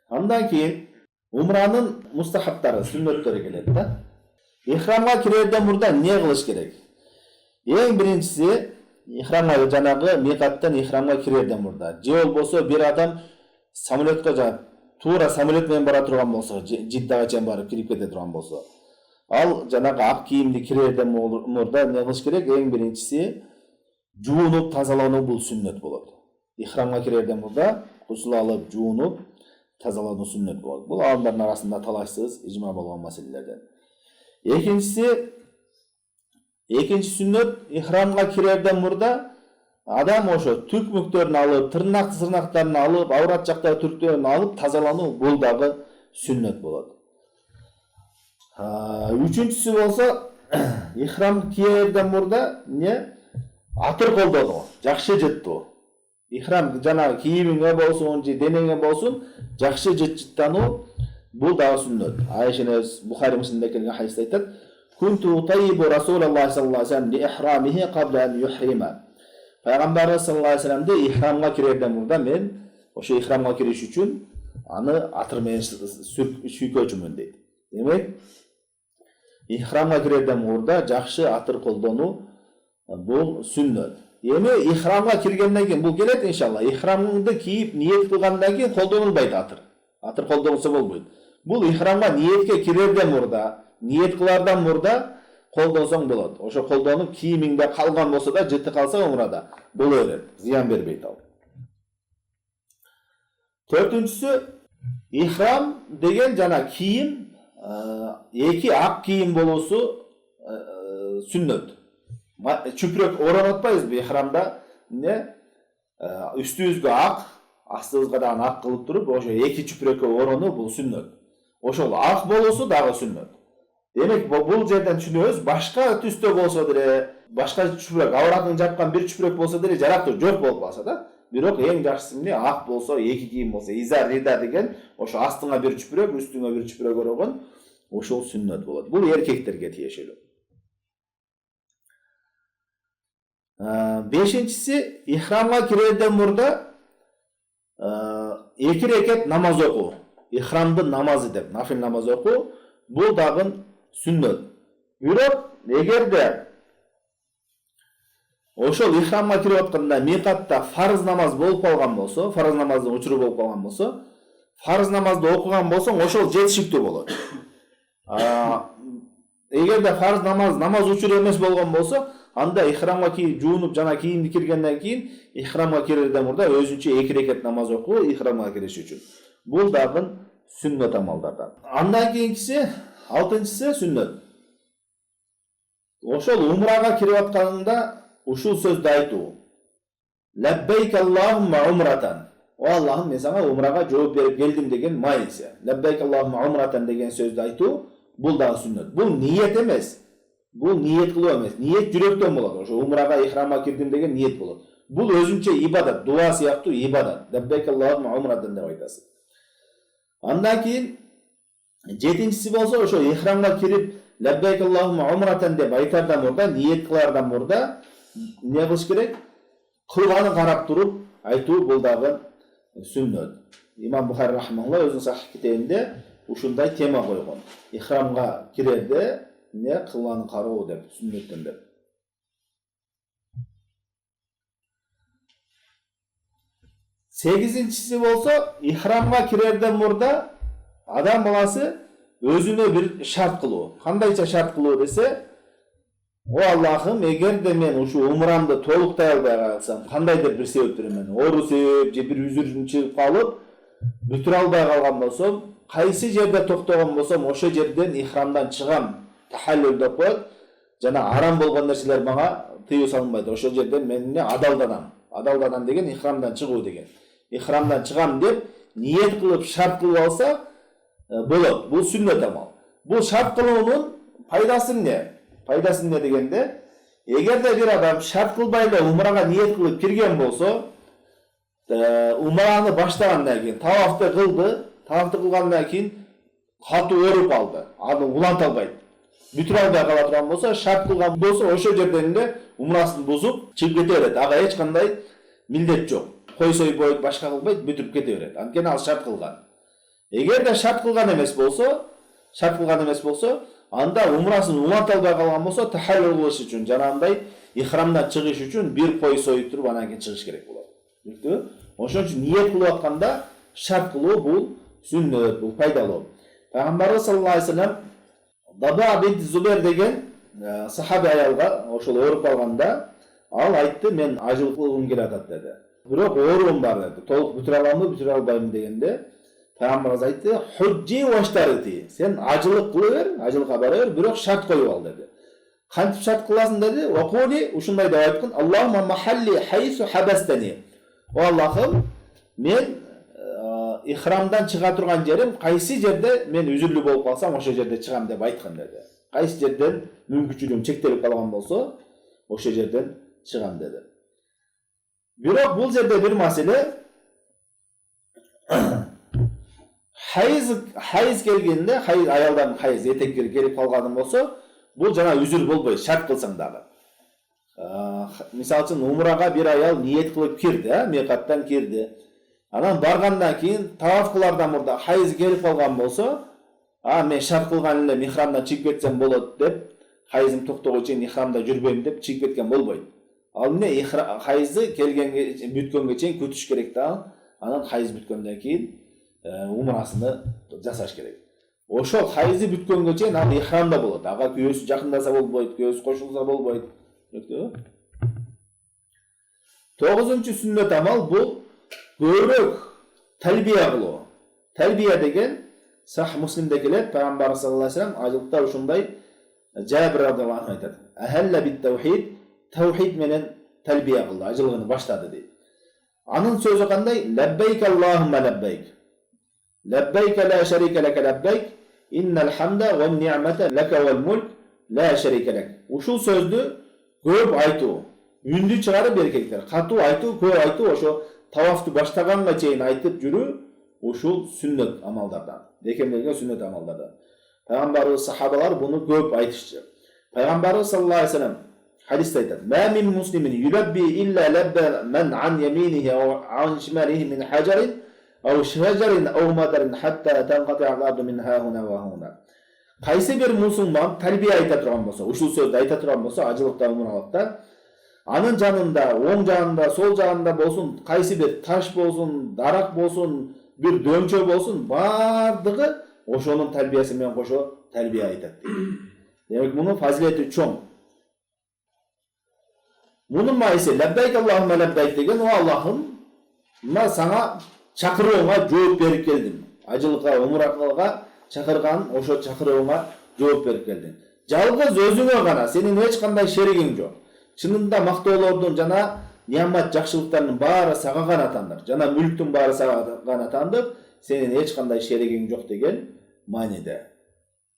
Андан кийин умранын мустахабтары, сүннөттөрү келет да. Ихрамга кирерден мурда эмне кылыш керек? Эң биринчиси ихрамга жанагы микаттан ихрамга кирерден мурда же болбосо бир адам самолетко туура самолет менен бара турган болсо, Жиддага чейин барып кирип кете турган болсо, ал жанагы ак кийимди кирерден мурда эмне кылыш керек? Эң биринчиси жуунуп тазалануу, бул сүннөт болот. Ихрамга кирерден мурда гусул алып, жуунуп тазалануу сүннөт болот. Бул аалымдардын арасында талашсыз ижма болгон маселелерден. Экинчи сүннөт, ихрамга кирерден мурда адам ошо түкмүктөрүн алып, тырнактарын алып, аврат жактагы түрктөрүн алып тазалануу, бул дагы сүннөт болот. Үчүнчүсү болсо, ихрам кийерден мурда атыр колдонуу, жакшы жыттуу. Ихрам жанагы кийимиңе болсун, же денеңе болсун, жакшы жыттануу, бул дагы сүннөт. Айшаны Бухари Муслимде келген хадисте айтат: "Кунту утайбу Расулуллах саллаллаху алейхи ва саллям ли ихрамихи qabla an yuhrima." Пайгамбарыбыз саллаллаху алейхи ва салламды ихрамга кирерден мурда мен ошо ихрамга кириш үчүн аны атыр менен сүйкөчүмүн дейт. Демек, ихрамга кирерден мурда жакшы атыр колдонуу, бул сүннөт. Эми ихрамга киргенден кийин бул келет иншалла. Ихрамыңды кийип ниет кылгандан кийин колдонулбайт атыр. Атыр колдонулса болбойт. Бул ихрамга ниетке кирерден мурда, ниет кылардан мурда колдонсоң болот. Ошо колдонуп кийимиңде калган болсо да, жыты калса умрада боло берет. Зыян бербейт ал. Төртүнчүсү, ихрам деген жана кийим, эки ак кийим болуусу сүннөт. Чүпүрөк орон атпайбызбы ихрамда? Үстүбүзгө ак, астыбызга дагы ак кылып туруп, ошо эки чүпүрөккө оронуу, бул сүннөт. Ошол ак болуусу дагы сүннөт. Демек, бул жерден түшүнөбүз, башка түстө болсо деле, башка чүпүрөк, авратын жапкан бир чүпүрөк болсо деле жараптыр, жок болуп калса да. Бирок эң жакшысы эмне? Ак болсо, эки кийим болсо, изар, рида деген, ошо астыңа бир чүпүрөк, үстүңө бир чүпүрөк орогон, ошол сүннөт болот. Бул эркектерге тиешелүү. Бешинчиси, ихрамга кирерден мурда 2 рекет намаз окуу. Ихрамдын намазы деп, нафил намаз окуу, бул дагы сүннөт. Бирок эгерде ошол ихрамга кирип атканда микатта фарыз намаз болуп калган болсо, фарыз намаздын учуру болуп калган болсо, фарыз намазды окуган болсоң, ошол жетишиктүү болот. Эгерде фарыз намаз учуру эмес болгон болсо, анда ихрамга жуунуп жана кийимди киргенден кийин ихрамга кирерден мурда өзүнчө 2 рекет намаз окуу ихрамга кириш үчүн. Бул дагы сүннөт амалдардан. Андан кийинкиси, 6-чысы сүннөт. Ошол умрага кирип атканыңда ушул сөздү айтуу. Лаббайк Аллахумма умратан. О Аллахым, мен сага умрага жооп берип келдим деген майысы. Лаббайк Аллахумма умратан деген сөздү айтуу, бул дагы сүннөт. Бул ниет эмес. Бул ниет кылуу эмес. Ниет жүрөктөн болот. Ошо умрага ихрамга кирдим деген ниет болот. Бул өзүнчө ибадат, дуа сыяктуу ибадат. Лаббайк Аллахумма умратан деп айтасың. Андан кийин 7-чиси болсо, ошо ихрамга кирип лаббайк Аллахумма умратан деп айтардан мурда, ниет кылардан мурда эмне кылыш керек? Кылганын карап туруп айтуу, бул дагы сүннөт. Имам Бухари рахимахуллах өзүнүн сахих китебинде ушундай тема койгон. Ихрамга кирерде эмне кылганын кароо деп, сүннөттөн деп. 8-чиси болсо, ихрамга кирерден мурда адам баласы өзүнө бир шарт кылуу. Кандайча шарт кылуу десе, о Аллахым, эгерде мен ушу умрамды толуктай албай калсам, кандайдыр бир себептер менен, оору себеп же бир үзүрүм чыгып калып, бүтүрө албай калган болсом, кайсы жерде токтогон болсом, ошо жерден ихрамдан чыгам, тахаллул деп коет. Жана арам болгон нерселер мага тыюу салынбайт. Ошол жерден мен эмне адалданам. Адалданам деген ихрамдан чыгуу деген. Ихрамдан чыгам деп ниет кылып, шарт кылып алса болот. Бул сүннөт амал. Бул шарт кылуунун пайдасы эмне? Пайдасы эмне дегенде, эгерде бир адам шарт кылбай эле умрага ниет кылып кирген болсо, умраны баштагандан кийин тавафты кылды, тавафты кылгандан кийин катуу ооруп калды. Аны уланта албайт. Бүтүрө албай кала турган болсо, шарт кылган болсо, ошол жерден эле умрасын бузуп чыгып кете берет. Ага эч кандай милдет жок. Кой сойбойт, башка кылбайт, бүтүрүп кете берет. Анткени ал шарт кылган. Эгер да шарт кылган эмес болсо, анда умрасын уланта албай калган болсо, тахаллул кылыш үчүн жанагындай ихрамдан чыгыш үчүн бир кой союп туруп анан кийин чыгыш керек болот. Түшүндүңбү? Ошон үчүн ниет кылып атканда шарт кылуу бул сүннөт, бул пайдалуу. Пайгамбарыбыз саллаллаху алейхи вассалам Даба бинт Зубер деген сахаби аялга ошол ооруп калганда ал айтты, мен ажыл кылгым келип атат деди. Бирок оорум бар деди. Толук бүтүрө аламбы, бүтүрө албайм дегенде Пайгамбарыбыз айтты, "Худжи ваштарити". Сен ажылык кыла бер, ажылыкка бара бер, бирок шарт коюп ал деди. Кантип шарт кыласың деди? Вакули, ушундай деп айткан, "Аллахумма махалли хайсу хабастани". О Аллахым, мен ихрамдан чыга турган жерим кайсы жерде мен үзүрлүү болуп калсам, ошол жерде чыгам деп айткан деди. Кайсы жерден мүмкүнчүлүгүм чектелип калган болсо, ошол жерден чыгам деди. Бирок бул жерде бир маселе, хайыз келгенде, аялдан хайыз этек келип калган болсо, бул жана үзүр болбойт, шарт кылсаң дагы. Мисалы үчүн умрага бир аял ниет кылып кирди, миқаттан кирди. Анан баргандан кийин тавафкылардан мурда хайыз келип калган болсо, мен шарт кылган эле ихрамдан чыгып кетсем болот деп, хайызым токтогон чейин ихрамда жүрбөйм деп чыгып кеткен болбойт. Ал эмне хайызы келгенге бүткөнгө чейин күтүш керек да, анан хайыз бүткөндөн кийин умрасыны жасаш керек. Ошол хайызы бүткөнгө чейин ал ихрамда болот. Ага күйөөсү жакындаса болбойт, күйөөсү кошулса болбойт. Түшүндүңбү? 9-чу сүннөт амал бул көбүрөөк талбия кылуу. Талбия деген Сах Муслимде келет, Пайгамбар саллаллаху алейхи вассалам ажылыкта ушундай Жабир радhiyallahu anh айтат. Ахалла бит таухид, таухид менен талбия кылды, ажылыгын баштады дейт. Анын сөзү кандай? Лаббайк Аллахумма лаббайк. Лаббайк ла шарика лак лаббайк, иннал хамда ва ни'мата лака вал мульк ла шарика лак. Ушул сөздү көп айтуу, үндү чыгарып эркектер, катуу айтуу, көп айтуу, ошо тавафты баштаганга чейин айтып жүрүү, ушул сүннөт амалдардан, бекемделген сүннөт амалдардан. Пайгамбарыбыз сахабалар буну көп айтышчы. Пайгамбарыбыз саллаллаху алейхи вассалам хадисте айтат: "Ма мин муслимин юлабби илля лабба ман ан яминиhi aw an shimalihi min hajarin aw shajarin aw madarin hatta tanqati'a al-ardu min hahuna wa huna." Кайсы бир мусулман талбия айта турган болсо, ушул сөздү айта турган болсо, ажылыкта, умралыкта, анын жанында, оң жагында, сол жагында болсун, кайсы бир таш болсун, дарак болсун, бир дөңчө болсун, бардыгы ошонун талбиясы менен кошо талбия айтат. Демек мунун фазилети чоң. Мунун майсы лаббайк Аллахумма лаббайк деген, о Аллахым, мына сага чакырууңа жооп берип келдим. Ажылыкка, умрага чакырган ошо чакырууңа жооп берип келдим. Жалгыз өзүңө гана, сенин эч кандай шеригиң жок. Чынында мактоолордун жана nimet жакшылыктардын баары сага гана атандыр. Жана мүлктүн баары сага гана атандыр. Сенин эч кандай шеригиң жок деген мааниде.